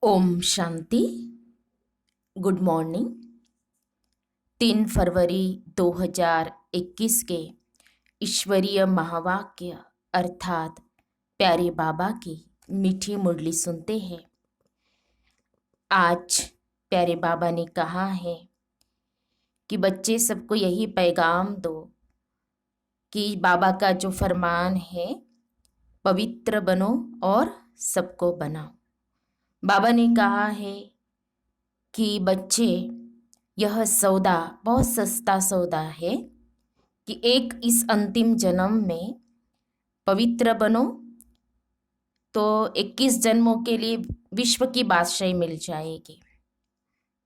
Om Shanti. Good morning. 3 फरवरी 2021 के ईश्वरीय महावाक्य अर्थात प्यारे बाबा की मीठी मुरली सुनते हैं। आज प्यारे बाबा ने कहा है कि बच्चे सबको यही पैगाम दो कि बाबा का जो फरमान है, पवित्र बनो और सबको बनाओ। बाबा ने कहा है कि बच्चे, यह सौदा बहुत सस्ता सौदा है कि एक इस अंतिम जन्म में पवित्र बनो तो 21 जन्मों के लिए विश्व की बादशाही मिल जाएगी।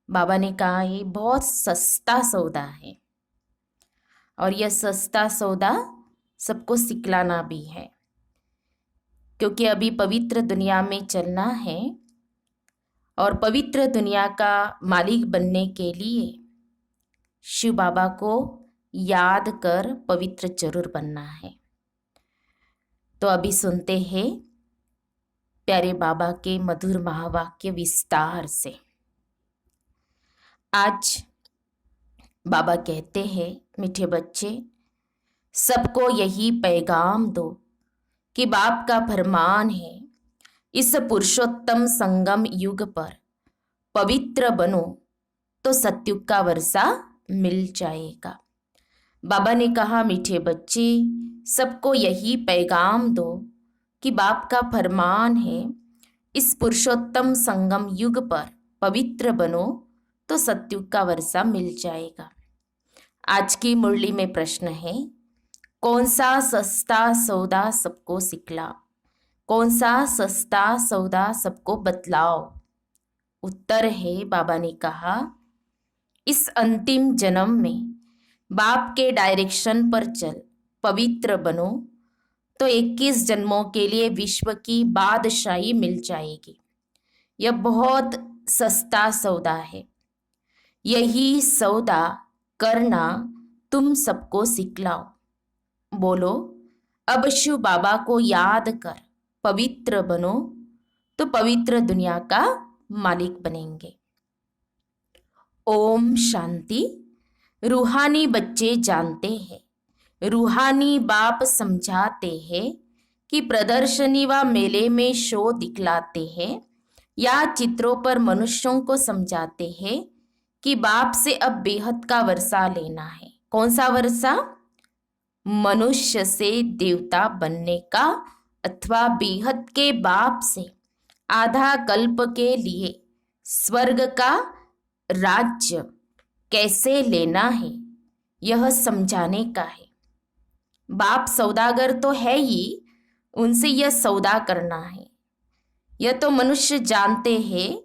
बाबा ने कहा ये बहुत सस्ता सौदा है और यह सस्ता सौदा सबको सिखलाना भी है, क्योंकि अभी पवित्र दुनिया में चलना है और पवित्र दुनिया का मालिक बनने के लिए शिव बाबा को याद कर पवित्र जरूर बनना है। तो अभी सुनते हैं प्यारे बाबा के मधुर महावाक्य विस्तार से। आज बाबा कहते हैं, मीठे बच्चे, सबको यही पैगाम दो कि बाप का फरमान है, इस पुरुषोत्तम संगम युग पर पवित्र बनो तो सत्युग का वर्षा मिल जाएगा। बाबा ने कहा, मीठे बच्चे, सबको यही पैगाम दो कि बाप का फरमान है, इस पुरुषोत्तम संगम युग पर पवित्र बनो तो सत्युग का वर्षा मिल जाएगा। आज की मुरली में प्रश्न है, कौन सा सस्ता सौदा सबको सिखला, कौन सा सस्ता सौदा सबको बतलाओ। उत्तर है, बाबा ने कहा, इस अंतिम जन्म में बाप के डायरेक्शन पर चल पवित्र बनो तो 21 जन्मों के लिए विश्व की बादशाही मिल जाएगी। यह बहुत सस्ता सौदा है। यही सौदा करना तुम सबको सिखलाओ। बोलो, अब शिव बाबा को याद कर पवित्र बनो तो पवित्र दुनिया का मालिक बनेंगे। ओम शांति। रूहानी बच्चे जानते हैं, रूहानी बाप समझाते हैं कि प्रदर्शनी व मेले में शो दिखलाते हैं या चित्रों पर मनुष्यों को समझाते हैं कि बाप से अब बेहद का वर्षा लेना है। कौन सा वर्षा? मनुष्य से देवता बनने का, अथवा बेहद के बाप से आधा कल्प के लिए स्वर्ग का राज्य कैसे लेना है, यह समझाने का है। बाप सौदागर तो है ही, उनसे यह सौदा करना है। यह तो मनुष्य जानते हैं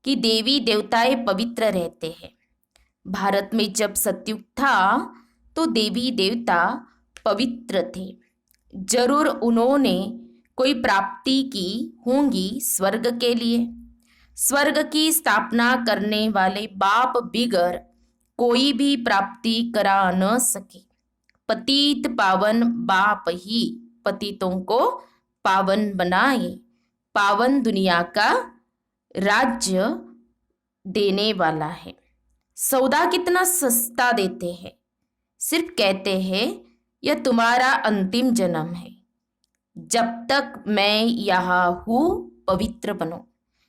कि देवी देवताएं पवित्र रहते हैं। भारत में जब सतयुग था तो देवी देवता पवित्र थे। जरूर उन्होंने कोई प्राप्ति की होंगी स्वर्ग के लिए। स्वर्ग की स्थापना करने वाले बाप बिगर कोई भी प्राप्ति करा न सके। पतित पावन बाप ही पतितों को पावन बनाए, पावन दुनिया का राज्य देने वाला है। सौदा कितना सस्ता देते हैं। सिर्फ कहते हैं, यह तुम्हारा अंतिम जन्म है। जब तक मैं यहाँ हूँ पवित्र बनो।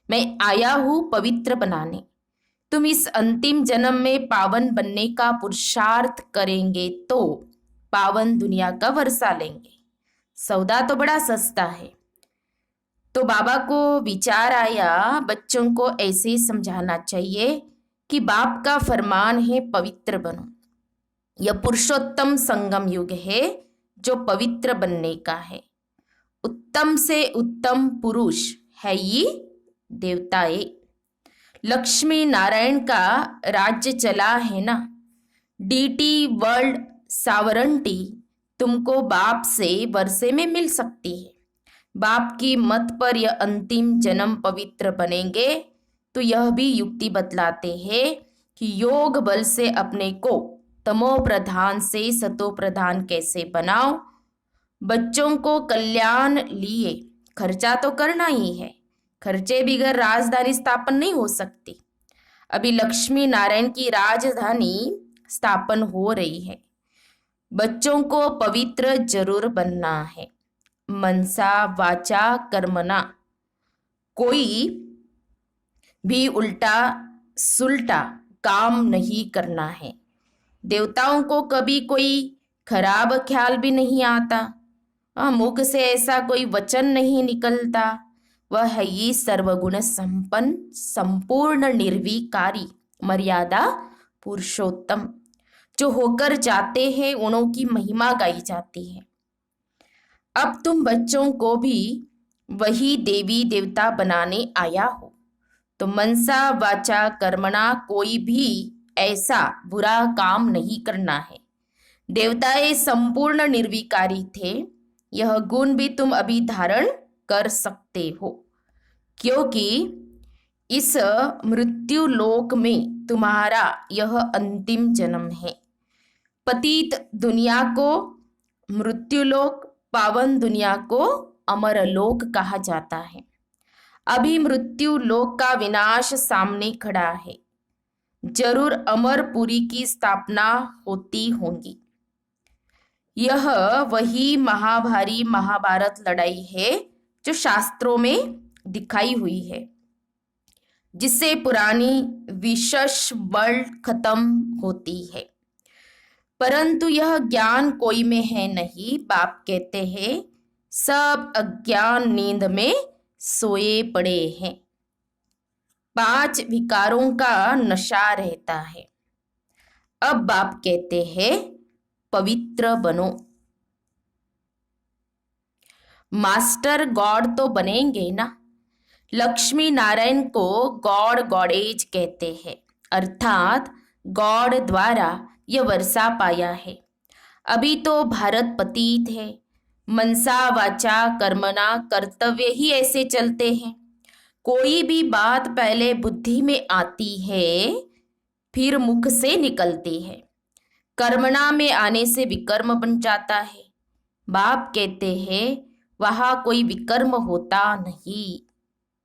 मैं आया हूँ पवित्र बनाने। तुम इस अंतिम जन्म में पावन बनने का पुरुषार्थ करेंगे तो पावन दुनिया का वर्षा लेंगे। सौदा तो बड़ा सस्ता है। तो बाबा को विचार आया, बच्चों को ऐसे ही समझाना चाहिए कि बाप का फरमान है पवित्र बनो। यह पुरुषोत्तम संगम युग है जो पवित्र बनने का है। उत्तम से उत्तम पुरुष है ये देवताएं। लक्ष्मी नारायण का राज्य चला है ना। डीटी वर्ल्ड सावरंटी तुमको बाप से वर्षे में मिल सकती है। बाप की मत पर यह अंतिम जन्म पवित्र बनेंगे तो यह भी युक्ति बतलाते हैं कि योग बल से अपने को तमो प्रधान से सतो प्रधान कैसे बनाओ। बच्चों को कल्याण लिए खर्चा तो करना ही है। खर्चे बगैर राजधानी स्थापन नहीं हो सकती। अभी लक्ष्मी नारायण की राजधानी स्थापन हो रही है। बच्चों को पवित्र जरूर बनना है। मनसा वाचा कर्मणा, कोई भी उल्टा सुलटा काम नहीं करना है। देवताओं को कभी कोई खराब ख्याल भी नहीं आता, मुख से ऐसा कोई वचन नहीं निकलता। वह है ये सर्वगुण संपन्न संपूर्ण निर्विकारी मर्यादा पुरुषोत्तम, जो होकर जाते हैं उन्हों की महिमा गाई जाती है। अब तुम बच्चों को भी वही देवी देवता बनाने आया हो, तो मनसा वाचा कर्मणा कोई भी ऐसा बुरा काम नहीं करना है। देवताएं संपूर्ण निर्विकारी थे, यह गुण भी तुम अभी धारण कर सकते हो, क्योंकि इस मृत्यु लोक में तुम्हारा यह अंतिम जन्म है। पतित दुनिया को मृत्युलोक, पावन दुनिया को अमरलोक कहा जाता है। अभी मृत्यु लोक का विनाश सामने खड़ा है, जरूर अमरपुरी की स्थापना होती होगी। यह वही महाभारी महाभारत लड़ाई है जो शास्त्रों में दिखाई हुई है, जिससे पुरानी विशेष वर्ल्ड खत्म होती है। परंतु यह ज्ञान कोई में है नहीं। बाप कहते हैं सब अज्ञान नींद में सोए पड़े हैं। 5 विकारों का नशा रहता है। अब बाप कहते हैं पवित्र बनो। मास्टर गॉड तो बनेंगे ना। लक्ष्मी नारायण को गॉड गॉडेज कहते हैं, अर्थात गॉड द्वारा यह वर्षा पाया है। अभी तो भारत पतित है। मनसा वाचा कर्मणा कर्तव्य ही ऐसे चलते हैं। कोई भी बात पहले बुद्धि में आती है, फिर मुख से निकलती है। कर्मणा में आने से विकर्म बन जाता है। बाप कहते हैं वहां कोई विकर्म होता नहीं,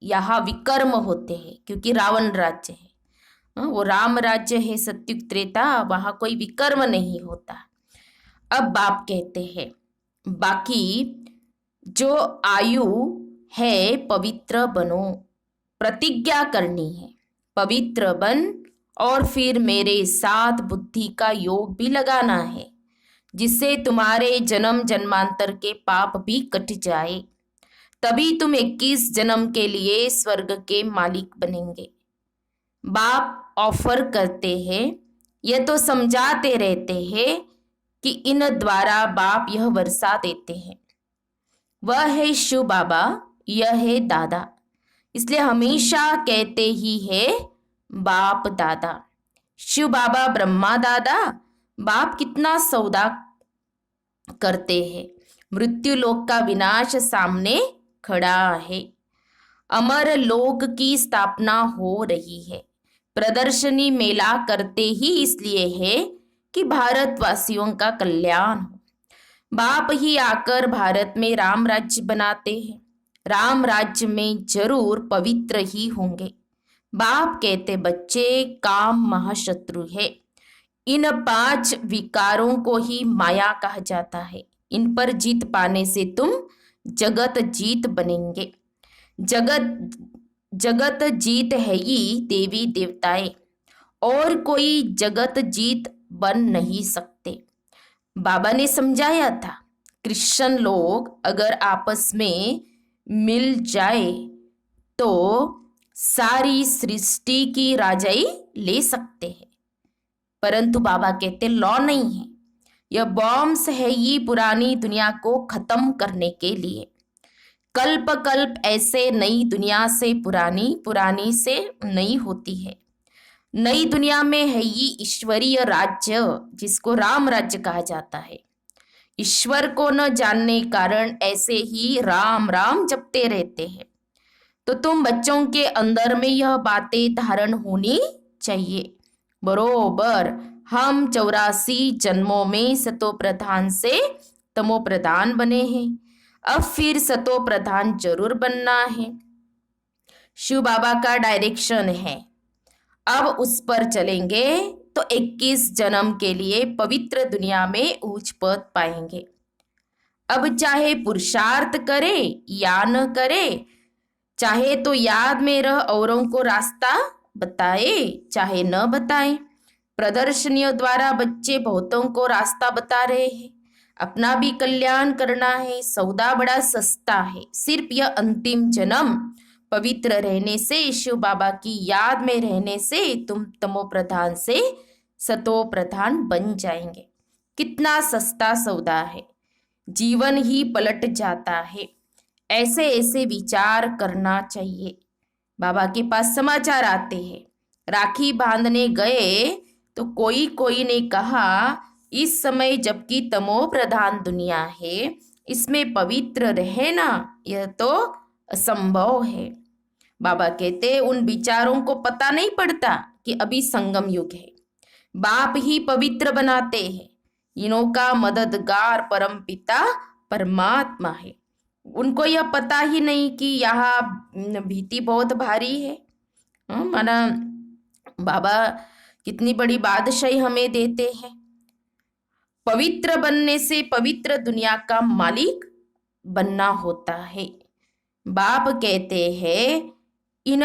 यहाँ विकर्म होते हैं, क्योंकि रावण राज्य है, वो राम राज्य है सत्युग त्रेता, वहां कोई विकर्म नहीं होता। अब बाप कहते हैं बाकी जो आयु है पवित्र बनो, प्रतिज्ञा करनी है पवित्र बन, और फिर मेरे साथ बुद्धि का योग भी लगाना है, जिससे तुम्हारे जन्म जन्मांतर के पाप भी कट जाए। तभी तुम 21 जन्म के लिए स्वर्ग के मालिक बनेंगे। बाप ऑफर करते हैं, यह तो समझाते रहते हैं कि इन द्वारा बाप यह वर्षा देते हैं। वह है शिव बाबा, यह है दादा, इसलिए हमेशा कहते ही है बाप दादा। शिव बाबा ब्रह्मा दादा, बाप कितना सौदा करते हैं। मृत्यु लोक का विनाश सामने खड़ा है। अमर लोक की स्थापना हो रही है। प्रदर्शनी मेला करते ही इसलिए है कि भारतवासियों का कल्याण हो। बाप ही आकर भारत में राम राज्य बनाते हैं। राम राज्य में जरूर पवित्र ही होंगे। बाप कहते बच्चे काम महाशत्रु है। इन 5 विकारों को ही माया कहा जाता है। इन पर जीत पाने से तुम जगत जीत बनेंगे। जगत जीत है ये देवी देवताएं, और कोई जगत जीत बन नहीं सकते। बाबा ने समझाया था क्रिश्चियन लोग अगर आपस में मिल जाए तो सारी सृष्टि की राजाई ले सकते हैं, परंतु बाबा कहते लॉ नहीं है। यह बॉम्ब्स है ये पुरानी दुनिया को खत्म करने के लिए। कल्प कल्प ऐसे नई दुनिया से पुरानी, पुरानी से नई होती है। नई दुनिया में है ये ईश्वरीय राज्य, जिसको राम राज्य कहा जाता है। ईश्वर को न जानने कारण ऐसे ही राम राम जपते रहते हैं। तो तुम बच्चों के अंदर में यह बातें धारण होनी चाहिए। बरोबर हम 84 जन्मों में सतो प्रधान से तमो प्रधान बने हैं। अब फिर सतो प्रधान जरूर बनना है। शिव बाबा का डायरेक्शन है। अब उस पर चलेंगे तो 21 जन्म के लिए पवित्र दुनिया में ऊंच पद पाएंगे। अब चाहे पुरुषार्थ करे या न करे, चाहे तो याद में रह औरों को रास्ता बताए चाहे न बताए, प्रदर्शनियों द्वारा बच्चे बहुतों को रास्ता बता रहे हैं। अपना भी कल्याण करना है, सौदा बड़ा सस्ता है। सिर्फ यह अंतिम जन्म पवित्र रहने से, शिव बाबा की याद में रहने से तुम तमो प्रधान से सतो प्रधान बन जाएंगे। कितना सस्ता सौदा है, जीवन ही पलट जाता है। ऐसे ऐसे विचार करना चाहिए। बाबा के पास समाचार आते हैं, राखी बांधने गए तो कोई कोई ने कहा इस समय जबकि तमो प्रधान दुनिया है, इसमें पवित्र रहना यह तो असंभव है। बाबा कहते उन विचारों को पता नहीं पड़ता कि अभी संगम युग है। बाप ही पवित्र बनाते हैं। इनों का मददगार परम पिता परमात्मा है। उनको यह पता ही नहीं कि यहाँ भीति बहुत भारी है। माना बाबा कितनी बड़ी बादशाही हमें देते हैं। पवित्र बनने से पवित्र दुनिया का मालिक बनना होता है। बाप कहते हैं इन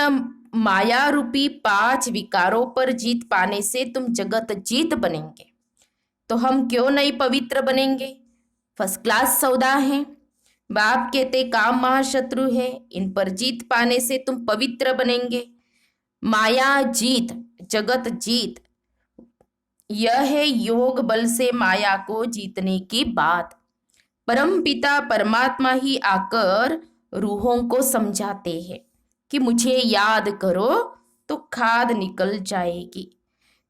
माया रूपी 5 विकारों पर जीत पाने से तुम जगत जीत बनेंगे। तो हम क्यों नहीं पवित्र बनेंगे? फर्स्ट क्लास सौदा है। बाप कहते काम महाशत्रु है, इन पर जीत पाने से तुम पवित्र बनेंगे। माया जीत, जगत जीत, यह है योग बल से माया को जीतने की बात। परम पिता परमात्मा ही आकर रूहों को समझाते हैं कि मुझे याद करो तो खाद निकल जाएगी,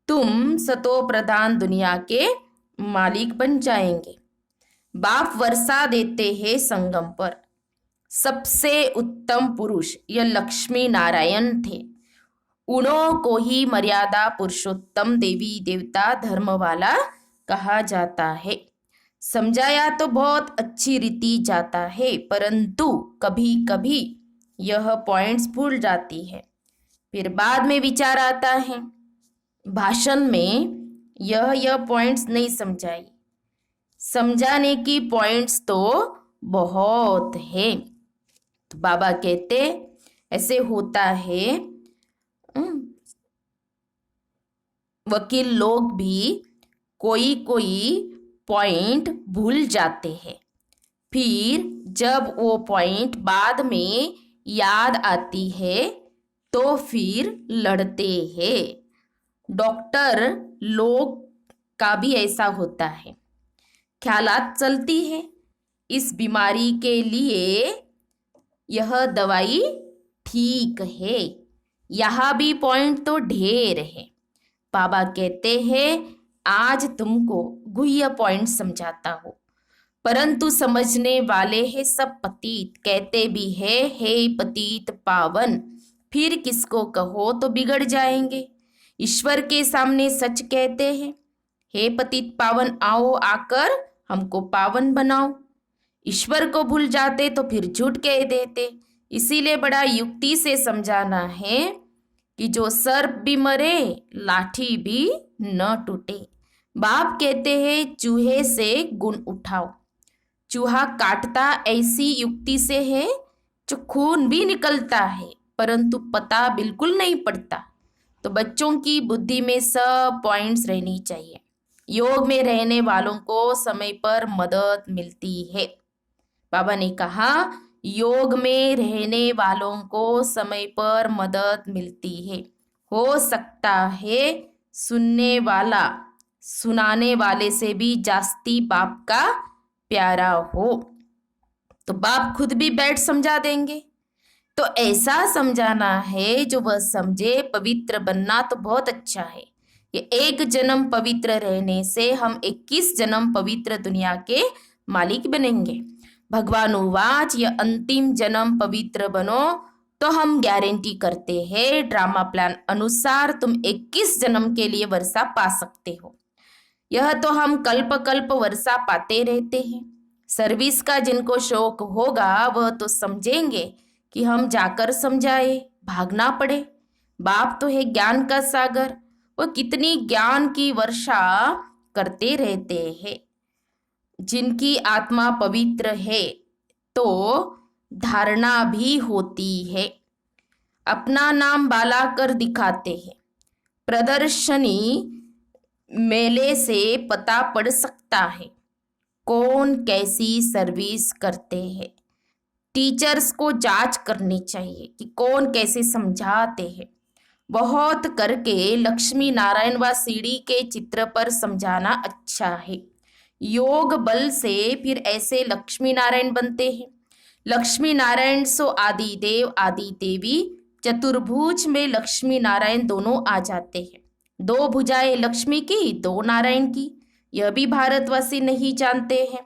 तुम सतो प्रधान दुनिया के मालिक बन जाएंगे। बाप वर्षा देते हैं संगम पर। सबसे उत्तम पुरुष यह लक्ष्मी नारायण थे। उन्हों को ही मर्यादा पुरुषोत्तम देवी देवता धर्म वाला कहा जाता है। समझाया तो बहुत अच्छी रीति जाता है, परंतु कभी कभी यह पॉइंट्स भूल जाती है। फिर बाद में विचार आता है भाषण में यह पॉइंट्स नहीं समझाई। समझाने की पॉइंट्स तो बहुत है। तो बाबा कहते ऐसे होता है। वकील लोग भी कोई कोई पॉइंट भूल जाते हैं, फिर जब वो पॉइंट बाद में याद आती है तो फिर लड़ते हैं। डॉक्टर लोग का भी ऐसा होता है। ख्यालात चलती है इस बीमारी के लिए यह दवाई ठीक है। यहाँ भी पॉइंट तो ढेर है। बाबा कहते हैं आज तुमको गुह्य पॉइंट समझाता हूँ, परंतु समझने वाले हैं सब पतित। कहते भी है हे पतित पावन, फिर किसको कहो तो बिगड़ जाएंगे। ईश्वर के सामने सच कहते हैं हे पतित पावन आओ आकर हमको पावन बनाओ। ईश्वर को भूल जाते तो फिर झूठ कह देते। इसीलिए बड़ा युक्ति से समझाना है कि जो सर्प भी मरे लाठी भी न टूटे। बाप कहते हैं चूहे से गुण उठाओ। चूहा काटता ऐसी युक्ति से है जो खून भी निकलता है परंतु पता बिल्कुल नहीं पड़ता। तो बच्चों की बुद्धि में सब पॉइंट्स रहनी चाहिए। योग में रहने वालों को समय पर मदद मिलती है। बाबा ने कहा योग में रहने वालों को समय पर मदद मिलती है। हो सकता है सुनने वाला सुनाने वाले से भी जास्ती बाप का प्यारा हो, तो बाप खुद भी बैठ समझा देंगे। तो ऐसा समझाना है जो वह समझे। पवित्र बनना तो बहुत अच्छा है। ये 1 जन्म पवित्र रहने से हम 21 जन्म पवित्र दुनिया के मालिक बनेंगे। भगवान उवाच यह अंतिम जन्म पवित्र बनो तो हम गारंटी करते हैं ड्रामा प्लान अनुसार तुम 21 जन्म के लिए वर्षा पा सकते हो। यह तो हम कल्प कल्प वर्षा पाते रहते हैं। सर्विस का जिनको शौक होगा वह तो समझेंगे कि हम जाकर समझाए, भागना पड़े। बाप तो है ज्ञान का सागर, वो कितनी ज्ञान की वर्षा करते रहते हैं। जिनकी आत्मा पवित्र है तो धारणा भी होती है। अपना नाम बाला कर दिखाते हैं। प्रदर्शनी मेले से पता पड़ सकता है कौन कैसी सर्विस करते हैं। टीचर्स को जांच करनी चाहिए कि कौन कैसे समझाते हैं। बहुत करके लक्ष्मी नारायण व सीढ़ी के चित्र पर समझाना अच्छा है। योग बल से फिर ऐसे लक्ष्मी नारायण बनते हैं। लक्ष्मी नारायण सो आदि देव आदि देवी, चतुर्भुज में लक्ष्मी नारायण दोनों आ जाते हैं। 2 भुजाएं लक्ष्मी की, 2 नारायण की, यह भी भारतवासी नहीं जानते हैं।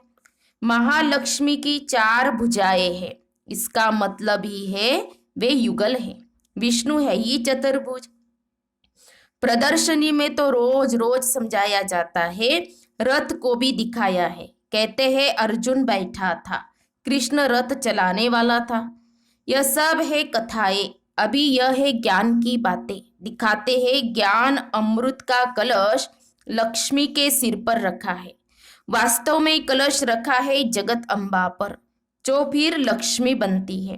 महालक्ष्मी की 4 भुजाएं हैं, इसका मतलब ही है वे युगल हैं। विष्णु है ही चतुर्भुज। प्रदर्शनी में तो रोज रोज समझाया जाता है। रथ को भी दिखाया है। कहते हैं अर्जुन बैठा था, कृष्ण रथ चलाने वाला था। यह सब है कथाएं। अभी यह है ज्ञान की बातें। दिखाते हैं ज्ञान अमृत का कलश लक्ष्मी के सिर पर रखा है। वास्तव में कलश रखा है जगत अम्बा पर, जो फिर लक्ष्मी बनती है।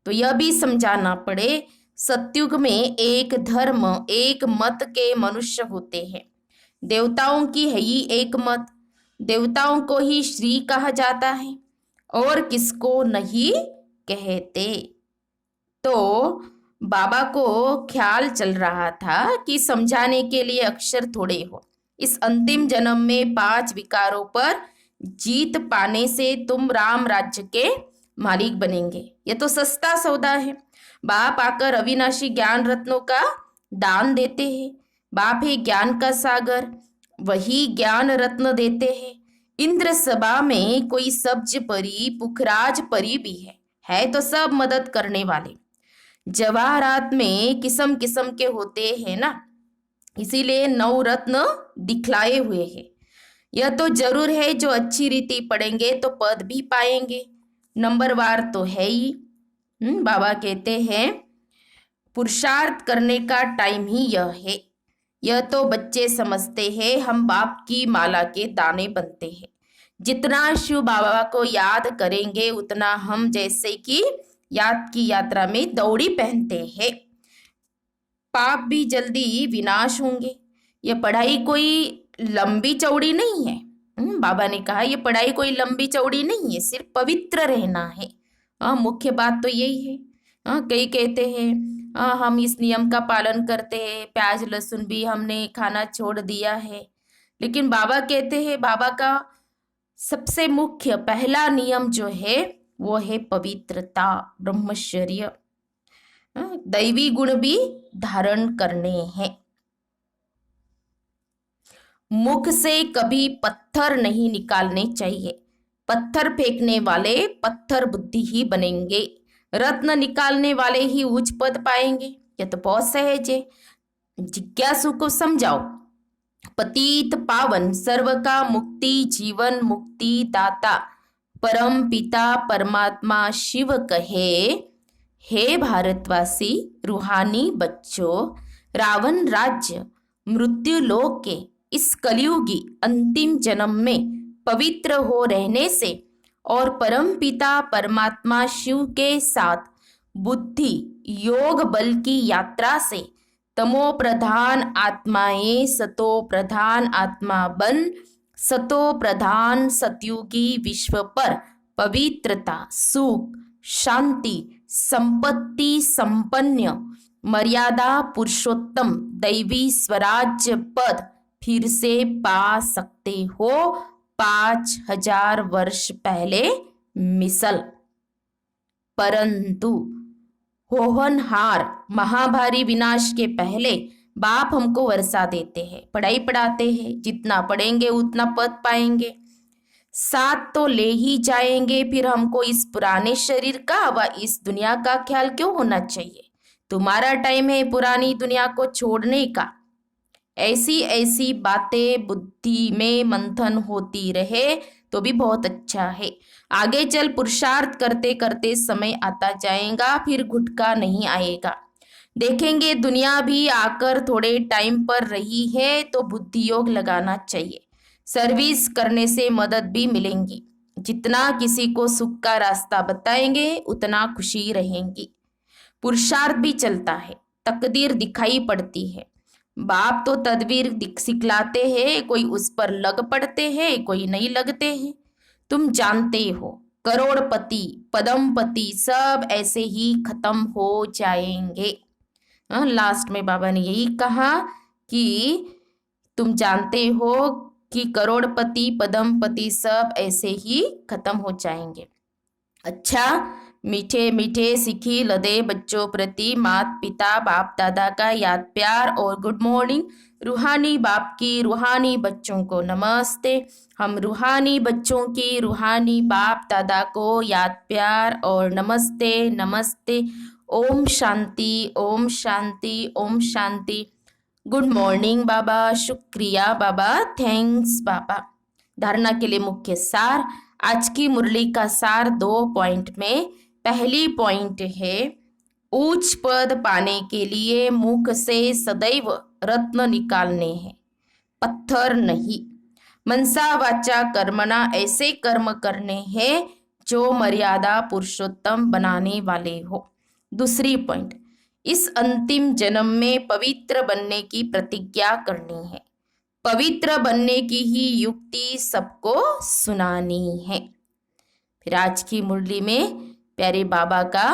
तो यह भी समझाना पड़े, सतयुग में एक धर्म एक मत के मनुष्य होते हैं। देवताओं की है ही एक मत। देवताओं को ही श्री कहा जाता है और किसको नहीं कहते। तो बाबा को ख्याल चल रहा था कि समझाने के लिए अक्षर थोड़े हो। इस अंतिम जन्म में 5 विकारों पर जीत पाने से तुम राम राज्य के मालिक बनेंगे। ये तो सस्ता सौदा है। बाप आकर अविनाशी ज्ञान रत्नों का दान देते हैं। बाप है ज्ञान का सागर, वही ज्ञान रत्न देते हैं। इंद्र सभा में कोई सब्ज परी पुखराज परी भी है तो सब मदद करने वाले। जवाहरात में किस्म किस्म के होते हैं ना, इसीलिए 9 रत्न दिखलाए हुए हैं। यह तो जरूर है जो अच्छी रीति पढ़ेंगे तो पद भी पाएंगे। नंबरवार तो है ही। बाबा कहते हैं पुरुषार्थ करने का टाइम ही यह है। यह तो बच्चे समझते हैं हम बाप की माला के दाने बनते हैं। जितना शिव बाबा को याद करेंगे उतना हम जैसे कि याद की यात्रा में दौड़ी पहनते हैं। पाप भी जल्दी विनाश होंगे। यह पढ़ाई कोई लंबी चौड़ी नहीं है। बाबा ने कहा यह पढ़ाई कोई लंबी चौड़ी नहीं है, सिर्फ पवित्र रहना है। मुख्य बात तो यही है। कई कहते हैं हम इस नियम का पालन करते हैं, प्याज लहसुन भी हमने खाना छोड़ दिया है। लेकिन बाबा कहते हैं बाबा का सबसे मुख्य पहला नियम जो है वो है पवित्रता, ब्रह्मचर्य। दैवी गुण भी धारण करने हैं। मुख से कभी पत्थर नहीं निकालने चाहिए। पत्थर फेंकने वाले पत्थर बुद्धि ही बनेंगे। रत्न निकालने वाले ही उच्च पद पाएंगे। यह तो बहुत सहज है। जिज्ञासु को समझाओ। पतित पावन सर्व का मुक्ति जीवन मुक्ति दाता परम पिता परमात्मा शिव कहे, हे भारतवासी रूहानी बच्चों, रावण राज्य मृत्यु लोक के इस कलयुगी अंतिम जन्म में पवित्र हो रहने से और परम पिता परमात्मा शिव के साथ बुद्धि योग बल की यात्रा से तमो प्रधान आत्माएं सतो प्रधान आत्मा बन सतो प्रधान सतयुगी विश्व पर पवित्रता सुख शांति संपत्ति संपन्न मर्यादा पुरुषोत्तम दैवी स्वराज्य पद फिर से पा सकते हो 5000 वर्ष पहले मिसल। परंतु होहनहार महाभारी विनाश के पहले बाप हमको वर्षा देते हैं, पढ़ाई पढ़ाते हैं। जितना पढ़ेंगे उतना पद पाएंगे। साथ तो ले ही जाएंगे। फिर हमको इस पुराने शरीर का व इस दुनिया का ख्याल क्यों होना चाहिए? तुम्हारा टाइम है पुरानी दुनिया को छोड़ने का। ऐसी ऐसी बातें बुद्धि में मंथन होती रहे तो भी बहुत अच्छा है। आगे चल पुरुषार्थ करते करते समय आता जाएगा, फिर घुटका नहीं आएगा। देखेंगे दुनिया भी आकर थोड़े टाइम पर रही है तो बुद्धि योग लगाना चाहिए। सर्विस करने से मदद भी मिलेंगी। जितना किसी को सुख का रास्ता बताएंगे उतना खुशी रहेंगी। पुरुषार्थ भी चलता है, तकदीर दिखाई पड़ती है। बाप तो तदबीर सिखलाते हैं, कोई उस पर लग पड़ते हैं, कोई नहीं लगते हैं। तुम जानते हो करोड़पति पदमपति सब ऐसे ही खत्म हो जाएंगे। लास्ट में बाबा ने यही कहा कि तुम जानते हो कि करोड़पति पदमपति सब ऐसे ही खत्म हो जाएंगे। अच्छा, मीठे मीठे सिखी लदे बच्चों प्रति माता पिता बाप दादा का याद प्यार और गुड मॉर्निंग। रूहानी बाप की रूहानी बच्चों को नमस्ते। हम रूहानी बच्चों की रूहानी बाप दादा को याद प्यार और नमस्ते नमस्ते। ओम शांति ओम शांति ओम शांति। गुड मॉर्निंग बाबा, शुक्रिया बाबा, थैंक्स बाबा। धारणा के लिए मुख्य सार। आज की मुरली का सार 2 पॉइंट में। पहली पॉइंट है, उच्च पद पाने के लिए मुख से सदैव रत्न निकालने हैं, पत्थर नहीं। मनसा वाचा कर्मणा ऐसे कर्म करने हैं जो मर्यादा पुरुषोत्तम बनाने वाले हो। दूसरी पॉइंट, इस अंतिम जन्म में पवित्र बनने की प्रतिज्ञा करनी है। पवित्र बनने की ही युक्ति सबको सुनानी है। फिर आज की मुरली में प्यारे बाबा का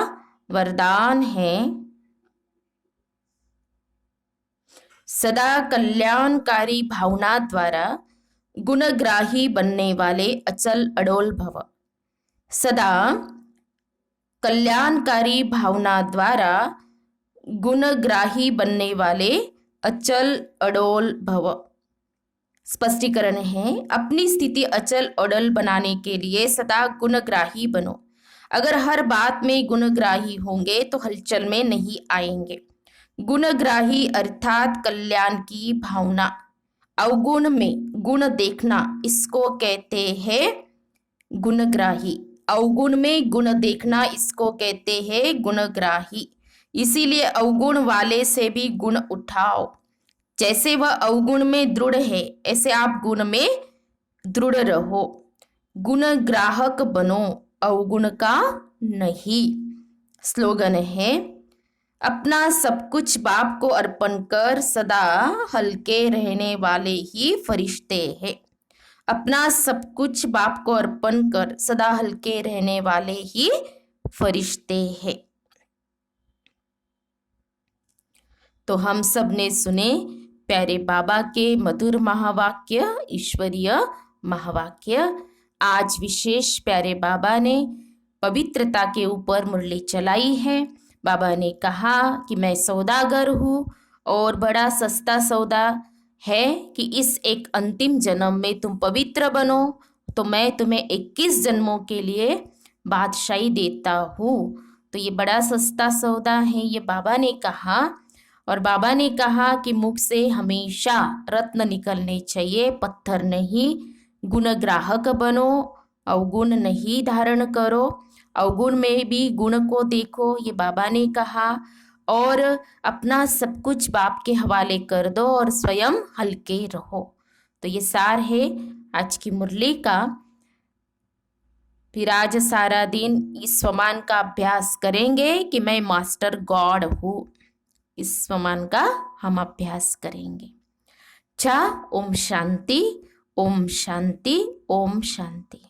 वरदान है, सदा कल्याणकारी भावना द्वारा गुणग्राही बनने वाले अचल अडोल भव। सदा कल्याणकारी भावना द्वारा गुणग्राही बनने वाले अचल अडोल भव। स्पष्टीकरण है, अपनी स्थिति अचल अडल बनाने के लिए सदा गुणग्राही बनो। अगर हर बात में गुणग्राही होंगे तो हलचल में नहीं आएंगे। गुणग्राही अर्थात कल्याण की भावना। अवगुण में गुण देखना, इसको कहते हैं गुणग्राही। अवगुण में गुण देखना, इसको कहते हैं गुणग्राही। इसीलिए अवगुण वाले से भी गुण उठाओ। जैसे वह अवगुण में दृढ़ है, ऐसे आप गुण में दृढ़ रहो। गुण ग्राहक बनो, अवगुण का नहीं। स्लोगन है, अपना सब कुछ बाप को अर्पण कर सदा हल्के रहने वाले ही फरिश्ते हैं। अपना सब कुछ बाप को अर्पण कर सदा हल्के रहने वाले ही फरिश्ते हैं। तो हम सब ने सुने प्यारे बाबा के मधुर महावाक्य, ईश्वरीय महावाक्य। आज विशेष प्यारे बाबा ने पवित्रता के ऊपर मुरली चलाई है। बाबा ने कहा कि मैं सौदागर हूँ और बड़ा सस्ता सौदा है कि इस एक अंतिम जन्म में तुम पवित्र बनो, तो मैं तुम्हें 21 जन्मों के लिए बादशाही देता हूँ। तो ये बड़ा सस्ता सौदा है, ये बाबा ने कहा। और बाबा ने कहा कि मुख से हमेशा रत्न निकलने चाहिए, पत्थर नहीं। गुण ग्राहक बनो, अवगुण नहीं धारण करो। अवगुण में भी गुण को देखो, ये बाबा ने कहा। और अपना सब कुछ बाप के हवाले कर दो और स्वयं हल्के रहो। तो ये सार है आज की मुरली का। फिर आज सारा दिन इस स्वमान का अभ्यास करेंगे कि मैं मास्टर गॉड हूँ। इस स्वमान का हम अभ्यास करेंगे। अच्छा, ओम शांति ओम शांति ओम शांति।